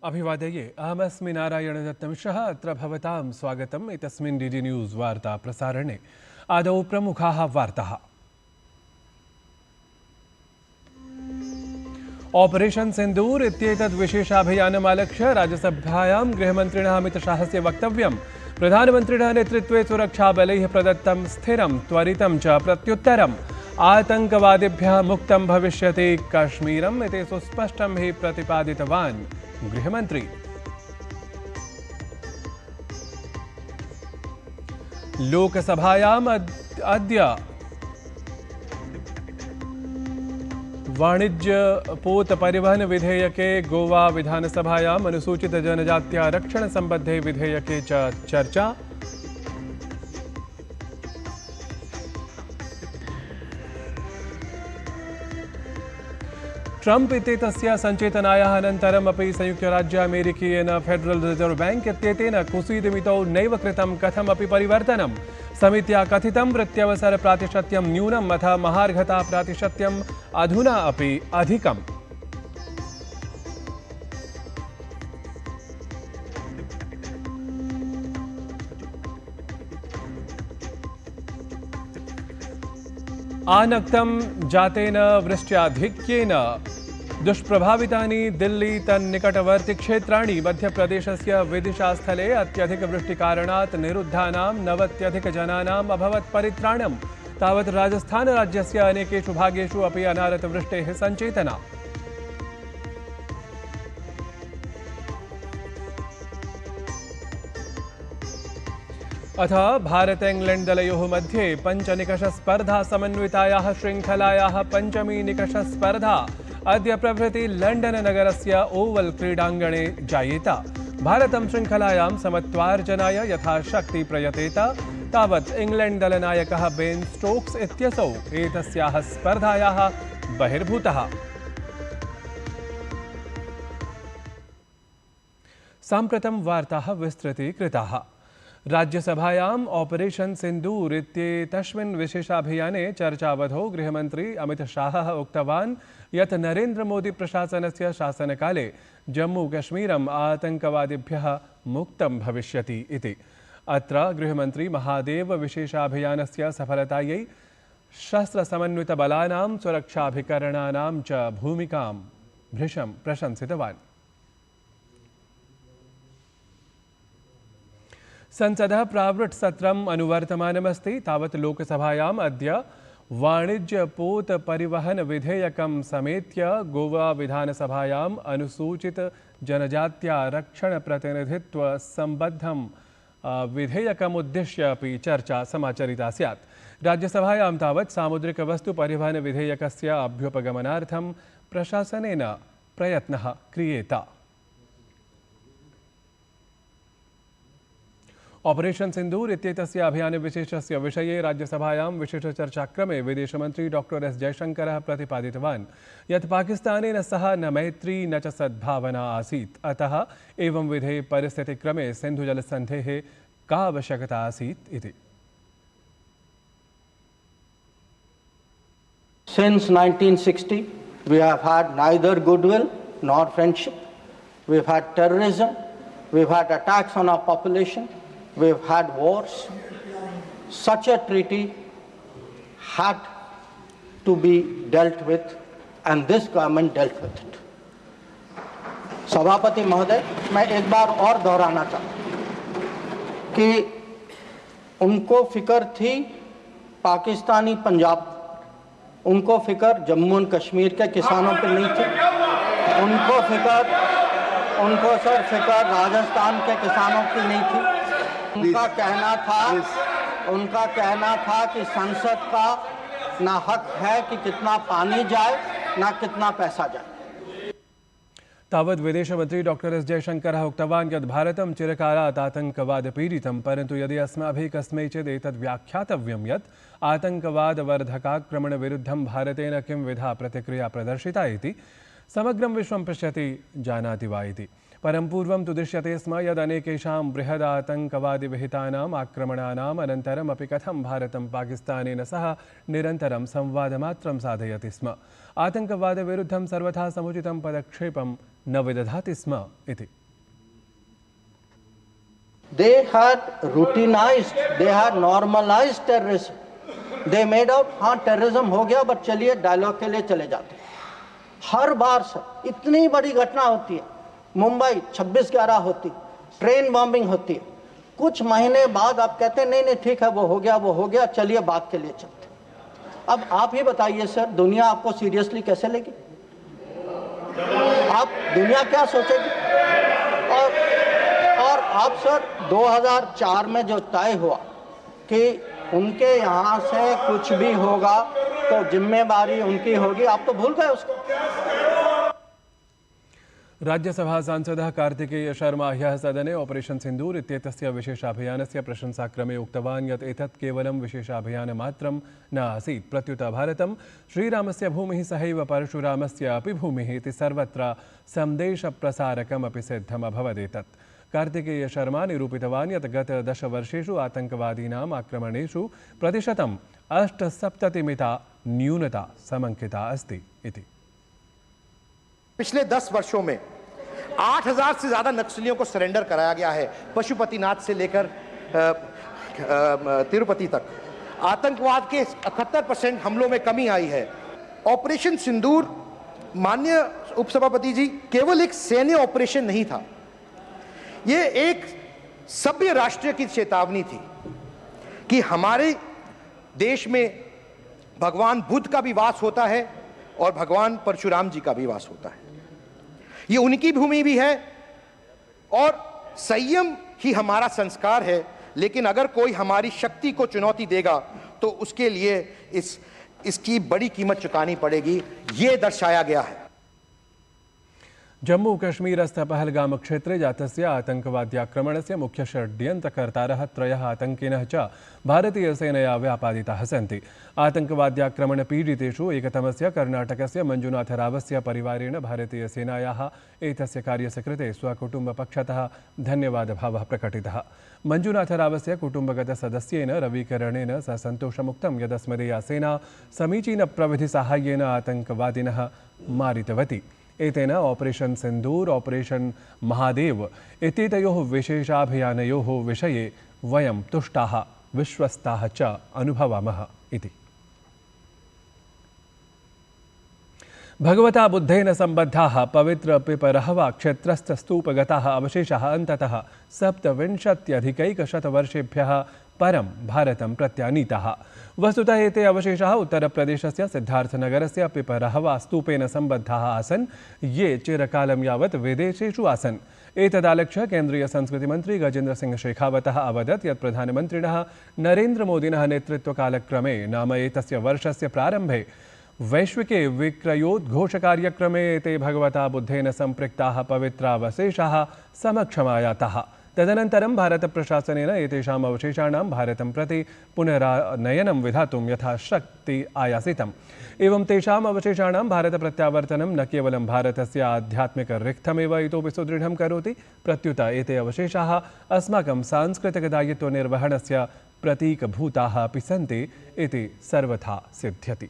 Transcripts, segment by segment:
अभिवादये अहमस्मि नारायणदत्तमिश्रः अत्र भवतां स्वागतम् एतस्मिन् डीडी न्यूज़ वार्ता प्रसारणे आदौ प्रमुखाः वार्ताः। ऑपरेशन सिंदूर इत्येतद् विशेषाभियानमालक्ष्य राज्यसभायां गृहमन्त्रिणः अमितशाहस्य वक्तव्यम्। प्रधानमन्त्रिणः नेतृत्वे सुरक्षाबलैः प्रदत्तं स्थिरं त्वरितं च प्रत्युत्तरम्। आतङ्कवादिभ्यः मुक्तं भविष्यति कश्मीरम् इति सुस्पष्टं हि प्रतिपादितवान् गृहमन्त्री। लोकसभायाम् अद्य वाणिज्य पोत परिवहन विधेयके गोवा विधानसभायाम् अनुसूचित जनजात्यारक्षण संबद्धे विधेयके च चर्चा। ट्रम्प इत्येतस्य सञ्चेतनायाः अनन्तरम् अपि संयुक्तराज्य अमेरिकीयेन फेडरल रिजर्व बैंक इत्येतेन कुसीदमितौ नैव कृतं कथमपि परिवर्तनम्। समित्या कथितं वृत्यवसर प्रातिशत्यं न्यूनम् अथ महार्घता प्रातिशत्यम् अधुना अपि अधिकम्। आनक्तं जातेन वृष्ट्याधिक्येन दुष्प्रभावितानि दिल्ली तन्निकटवर्ति क्षेत्राणि। मध्यप्रदेशस्य विदिशास्थले अत्यधिकवृष्टिकारणात् निरुद्धानां 90 जनानाम् अभवत् परित्राणम्। तावत् राजस्थानराज्यस्य अनेकेषु भागेषु अपि अनारतवृष्टेः सञ्चेतना। अथ भारत इंग्लैंड दलयोः मध्ये पञ्चनिकषस्पर्धा समन्वितायाः शृङ्खलायाः पञ्चमी निकषस्पर्धा अद्य प्रभृति लण्डन नगरस्य ओवल क्रीडाङ्गणे जायेत। भारतं शृङ्खलायां समत्वार्जनाय यथाशक्ति प्रयतेत। तावत् इंग्लैंड दलनायकः बेन स्टोक्स इत्यसौ एतस्याः स्पर्धायाः बहिर्भूतः। साम्प्रतं वार्ताः विस्तृतीकृताः। राज्यसभायाम् ऑपरेशन सिंदूर इत्येतस्मिन् विशेषाभियाने चर्चावधौ गृहमन्त्री अमितशाहः उक्तवान् यत् नरेन्द्र मोदी प्रशासनस्य शासनकाले जम्मूकश्मीरम् आतङ्कवादिभ्यः मुक्तं भविष्यति इति। अत्र गृहमन्त्री महादेव विशेषाभियानस्य सफलतायै शस्त्रसमन्वितबलानां सुरक्षाभिकरणानां च भूमिकां भृशं प्रशंसितवान्। संसदः प्रावृट् सत्रम् अनुवर्तमानमस्ति। तावत् लोकसभायाम् अद्य वाणिज्यपोत परिवहन विधेयकं समेत्य गोवा विधानसभायाम् अनुसूचित जनजात्यारक्षण प्रतिनिधित्व संबद्धं विधेयकमुद्दिश्य अपि चर्चा समाचरिता स्यात्। राज्यसभायां तावत् सामुद्रिक वस्तु परिवहन विधेयकस्य अभ्युपगमनार्थं प्रशासनेन प्रयत्नः क्रियेत। ऑपरेशन सिंदूर इत्येतस्य अभियानविशेषस्य विषये राज्यसभायां विशेषचर्चाक्रमे विदेशमन्त्री डॉक्टर एस जयशंकरः प्रतिपादितवान् यत् पाकिस्तानेन सह न मैत्री न च सद्भावना आसीत्। अतः एवंविधे परिस्थितिक्रमे सिन्धुजलसन्धेः का आवश्यकता आसीत् इति। Since 1960, we have had neither goodwill nor friendship. We've had terrorism, we've had attacks on our population, we've had wars. Such a treaty had to be dealt with, and this government dealt with it. सभापति महोदय, मैं एक बार और दोहराना चाहता हूँ कि उनको फिक्र थी पाकिस्तानी पंजाब, उनको फिक्र जम्मू एंड कश्मीर के किसानों पर नहीं थी, उनको सर फिक्र राजस्थान के किसानों की नहीं थी। उनका कहना था कि संसद का ना हक है कि कितना पानी जाए ना कितना पैसा जाए। तावत् विदेशमन्त्री डॉक्टर एस जयशंकरः उक्तवान् यत् भारतं चिरकालात् आतङ्कवादपीडितं, परन्तु यदि अस्माभिः कस्मैचित् एतद् व्याख्यातव्यं यत् आतङ्कवादवर्धकाक्रमणविरुद्धं भारतेन किं विधा प्रतिक्रिया प्रदर्शिता इति समग्रं विश्वं पश्यति जानाति वा इति। परं पूर्वं तु दृश्यते स्म यदनेकेषां बृहदातङ्कवादिविहितानाम् आक्रमणानाम् अनन्तरमपि कथं भारतं पाकिस्तानेन सह निरन्तरं संवादमात्रं साधयति स्म, आतङ्कवादविरुद्धं सर्वथा समुचितं पदक्षेपं न विदधाति स्म इति। They had routinized, they had normalized terrorism. They made out, हाँ terrorism हो गया, बट चलिए डायलॉग के लिए चले जाते। हर बार सर इतनी बड़ी घटना होती है, मुंबई 26/11 होती, ट्रेन बॉम्बिंग होती है, कुछ महीने बाद आप कहते हैं नहीं नहीं ठीक है वो हो गया, चलिए बात के लिए चलते। अब आप ही बताइए सर, दुनिया आपको सीरियसली कैसे लेगी? आप दुनिया क्या सोचेगी? और आप सर 2004 में जो तय हुआ कि उनके यहाँ से कुछ भी होगा तो जिम्मेदारी उनकी होगी, आप तो भूल गए उसको। राज्यसभा सांसदः कार्तिकेय शर्मा ह्यः सदने ऑपरेशन सिन्दूर इत्येतस्य विशेषाभियानस्य प्रशंसाक्रमे उक्तवान् यत् एतत् केवलं विशेषाभियानमात्रं न आसीत्, प्रत्युत भारतं श्रीरामस्य भूमिः सहैव परशुरामस्य अपि भूमिः इति सर्वत्र सन्देशप्रसारकमपि सिद्धम् अभवदेतत्। कार्तिकेय शर्मा निरूपितवान् यत् गत 10 वर्षेषु आतङ्कवादीनाम् आक्रमणेषु प्रतिशतं 78 न्यूनता समङ्किता अस्ति इति। पिछले 10 वर्षों में 8000 से ज्यादा नक्सलियों को सरेंडर कराया गया है, पशुपतिनाथ से लेकर तिरुपति तक। आतंकवाद के 78% हमलों में कमी आई है। ऑपरेशन सिंदूर, माननीय उपसभापति जी, केवल एक सैन्य ऑपरेशन नहीं था, ये एक सभ्य राष्ट्र की चेतावनी थी कि हमारे देश में भगवान बुद्ध का भी वास होता है और भगवान परशुराम जी का भी वास होता है। ये उनकी भूमि भी है और संयम ही हमारा संस्कार है, लेकिन अगर कोई हमारी शक्ति को चुनौती देगा तो उसके लिए इसकी बड़ी कीमत चुकानी पड़ेगी, ये दर्शाया गया है। जम्मू कश्मीरस्थ पहलगाम क्षेत्रे जातस्य आतङ्कवाद्याक्रमणस्य मुख्य षड्यन्त्रकर्तारः 3 आतङ्किनः च भारतीयसेनया व्यापादिताः सन्ति। आतङ्कवाद्याक्रमणपीडितेषु एकतमस्य कर्णाटकस्य मञ्जुनाथरावस्य परिवारेण भारतीयसेनायाः एतस्य कार्यस्य कृते स्वकुटुम्बपक्षतः धन्यवादभावः प्रकटितः। मञ्जुनाथरावस्य कुटुम्बगतसदस्येन रविकरणेन स सन्तोषमुक्तं यदस्मदीया सेना समीचीनप्रविधिसाहाय्येन आतङ्कवादिनः मारितवती। एतेन ऑपरेशन सिन्दूर, ऑपरेशन महादेव इत्येतयोः विशेषाभियानयोः विषये वयं तुष्टाः विश्वस्ताः च अनुभवामः इति। भगवता बुद्धेन सम्बद्धाः पवित्र पिपरहवा क्षेत्रस्थ स्तूपगताः अवशेषाः अन्ततः 27 वर्षेभ्यः परं भारतं प्रत्यानीताः। वस्तुतः एते अवशेषाः उत्तरप्रदेशस्य सिद्धार्थनगरस्य पिपरहवा स्तूपेन सम्बद्धाः आसन्, ये चिरकालं यावत् विदेशेषु आसन्। एतदालक्ष्य केन्द्रीयसंस्कृतिमन्त्री गजेन्द्रसिंह शेखावतः अवदत् यत् प्रधानमन्त्रिणः नरेन्द्रमोदिनः नेतृत्वकालक्रमे नाम एतस्य वर्षस्य प्रारम्भे वैश्विके विक्रयोद्घोषकार्यक्रमे एते भगवता बुद्धेन सम्पृक्ताः पवित्रावशेषाः समक्षमायाताः। तदनन्तरं भारतप्रशासनेन एतेषाम् अवशेषाणां भारतं प्रति पुनरानयनं विधातुं यथाशक्ति आयासितम्। एवं तेषाम् अवशेषाणां भारतप्रत्यावर्तनं न केवलं भारतस्य आध्यात्मिकरिक्थमेव इतोपि सुदृढं करोति, प्रत्युत एते अवशेषाः अस्माकं सांस्कृतिकदायित्वनिर्वहणस्य प्रतीकभूताः अपि सन्ति इति सर्वथा सिद्ध्यति।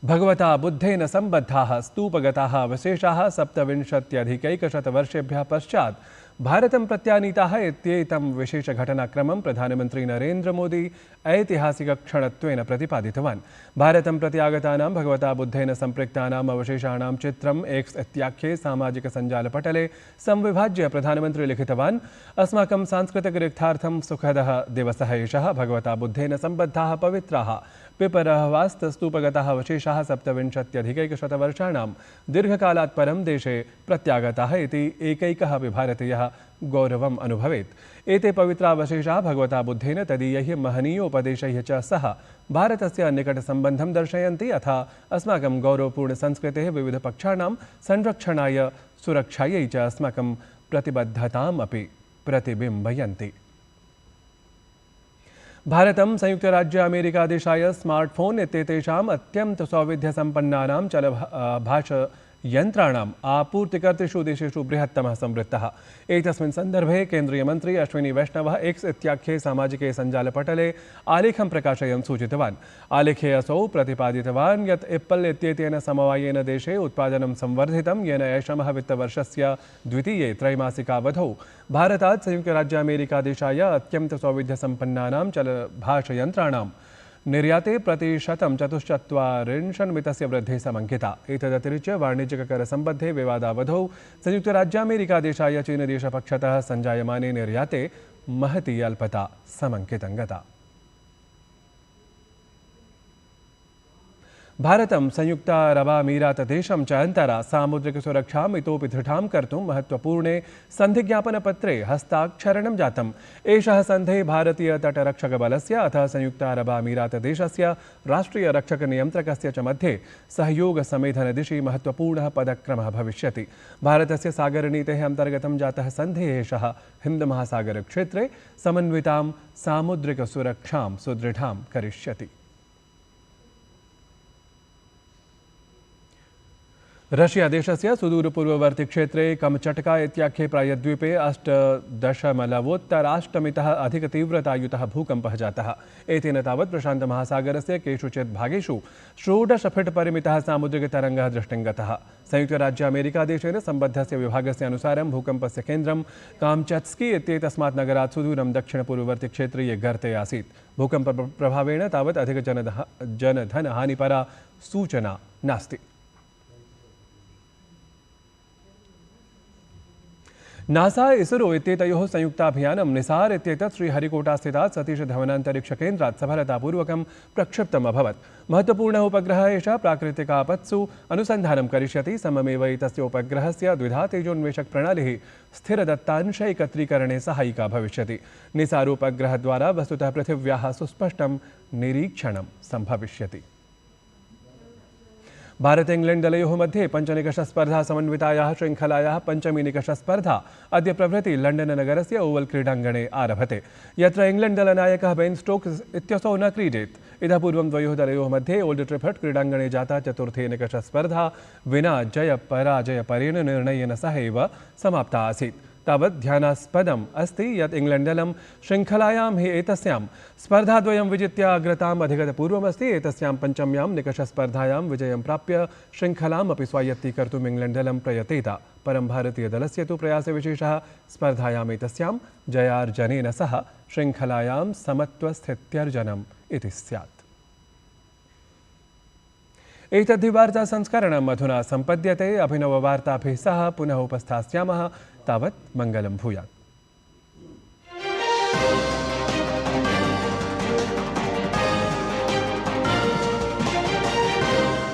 भगवता बुद्धेन सम्बद्धाः स्तूपगताः अवशेषाः 27 वर्षेभ्यः पश्चात् भारतं प्रत्यानीताः इत्येतं विशेषघटनाक्रमं प्रधानमन्त्री नरेन्द्रमोदी ऐतिहासिकक्षणत्वेन प्रतिपादितवान्। भारतं प्रति आगतानां भगवता बुद्धेन सम्पृक्तानाम् अवशेषाणां चित्रम् एक्स् इत्याख्ये सामाजिकसञ्जालपटले संविभाज्य प्रधानमन्त्री लिखितवान्, अस्माकं सांस्कृतिकरिक्थार्थं सुखदः दिवसः एषः। भगवता बुद्धेन सम्बद्धाः पवित्राः पिपरहवास्तस्तूपगताः अवशेषाः 27 वर्षाणां दीर्घकालात् परं देशे प्रत्यागताः इति एकैकः अपि भारतीयः गौरवम् अनुभवेत्। एते पवित्रावशेषाः भगवता बुद्धेन तदीयैः महनीयोपदेशैः च सह भारतस्य निकटसम्बन्धं दर्शयन्ति, अथ अस्माकं गौरवपूर्णसंस्कृतेः विविधपक्षाणां संरक्षणाय सुरक्षायै च अस्माकं प्रतिबद्धताम् अपि प्रतिबिम्बयन्ति। भारतं संयुक्तराज्य अमेरिकादेशाय स्मार्टफोन इत्येतेषाम् अत्यन्तसौविध्यसम्पन्नानां चलभाष यन्त्राणाम् आपूर्तिकर्तृषु देशेषु बृहत्तमः संवृत्तः। एतस्मिन् सन्दर्भे केन्द्रीयमन्त्री अश्विनी वैष्णवः एक्स इत्याख्ये सामाजिके सञ्जालपटले आलेखं प्रकाशयन् सूचितवान्। आलेखे असौ प्रतिपादितवान् यत् एप्पल् इत्येतेन समवायेन देशे उत्पादनं संवर्धितं, येन ऐषमः वित्तवर्षस्य द्वितीये त्रैमासिकावधौ भारतात् संयुक्तराज्यामेरिकादेशाय अत्यन्तसौविध्यसम्पन्नानां चलभाषयन्त्राणां निर्याते प्रतिशतं 44% वृद्धिः समङ्किता। एतदतिरिच्य वाणिज्यिककरसम्बद्धे विवादावधौ संयुक्तराज्यामेरिकादेशाय चीनदेशपक्षतः सञ्जायमाने निर्याते महती अल्पता समङ्कितं गता। भारतं संयुक्तारबामीरातदेशं च अन्तरा सामुद्रिकसुरक्षाम् इतोपि दृढां कर्तुं महत्त्वपूर्णे सन्धिज्ञापनपत्रे हस्ताक्षरणं जातम्। एषः सन्धिः भारतीयतटरक्षकबलस्य अथ संयुक्तारबामीरातदेशस्य राष्ट्रियरक्षकनियन्त्रकस्य च मध्ये सहयोगसमेधनदिशि महत्त्वपूर्णः पदक्रमः भविष्यति। भारतस्य सागरनीतेः अन्तर्गतं जातः सन्धिः एषः हिन्दमहासागरक्षेत्रे समन्वितां सामुद्रिकसुरक्षां सुदृढां करिष्यति। रशिया देशस्य सुदूरपूर्ववर्ती क्षेत्रे कमचटका इत्याख्ये प्रायद्वीपे 8.8-मितः अधिकतीव्रतायुतः भूकम्पः जातः। एतेन तावत् प्रशान्तमहासागरस्य केषुचित् भागेषु 16 फीट् परिमितः सामुद्रिकतरङ्गः दृष्टिङ्गतः। संयुक्तराज्यामेरिकादेशेन सम्बद्धस्य विभागस्य अनुसारं भूकम्पस्य केन्द्रं कामचत्स्की इत्येतस्मात् नगरात् सुदूरं दक्षिणपूर्ववर्ती क्षेत्रीये गर्ते आसीत्। भूकम्पप्रभावेण तावत् अधिकजनधनहानिपरा सूचना नास्ति। नासा इसरो इत्येतयोः संयुक्ताभियानं निसार इत्येतत् श्रीहरिकोटास्थितात् सतीशधवनान्तरिक्षकेन्द्रात् सफलतापूर्वकं प्रक्षिप्तम् अभवत्। महत्त्वपूर्णः उपग्रहः एषः प्राकृतिकापत्सु अनुसन्धानं करिष्यति। सममेव एतस्य उपग्रहस्य द्विधा तेजोन्वेषकप्रणालिः स्थिरदत्तांश एकत्रीकरणे सहायिका भविष्यति। निसारोपग्रहद्वारा वस्तुतः पृथिव्याः सुस्पष्टं निरीक्षणं सम्भविष्यति। भारत इंग्लैंड दलयोः मध्ये पञ्चनिकषस्पर्धा समन्वितायाः श्रृङ्खलायाः पञ्चमी निकषस्पर्धा अद्य प्रभृति लण्डन नगरस्य ओवल क्रीडाङ्गणे आरभते, यत्र इंग्लैंड दलनायकः बेन स्टोक्स इत्यसौ न क्रीडेत्। इतः पूर्वं द्वयोः दलयोः मध्ये ओल्ड ट्रैफर्ड क्रीडाङ्गणे जाता चतुर्थी निकषस्पर्धा विना जयपराजयपरेण निर्णयेन सह एव समाप्ता आसीत्। तावत् ध्यानास्पदम् अस्ति यत् इंग्लैण्डदलं श्रृङ्खलायां हि एतस्यां स्पर्धाद्वयं विजित्य अग्रताम् अधिगतपूर्वमस्ति। एतस्यां पञ्चम्यां निकषस्पर्धायां विजयं प्राप्य श्रृङ्खलाम् अपि स्वायत्तीकर्तुम् इंग्लैण्डदलं प्रयतेत। परं भारतीयदलस्य तु प्रयासविशेषः स्पर्धायाम् एतस्यां जयार्जनेन सह श्रृङ्खलायां समत्वस्थित्यर्जनम् इति स्यात्। एतद्धि वार्तासंस्करणम् अधुना सम्पद्यते। अभिनववार्ताभिः सह पुनः उपस्थास्यामः। तावत् मङ्गलं भूयात्।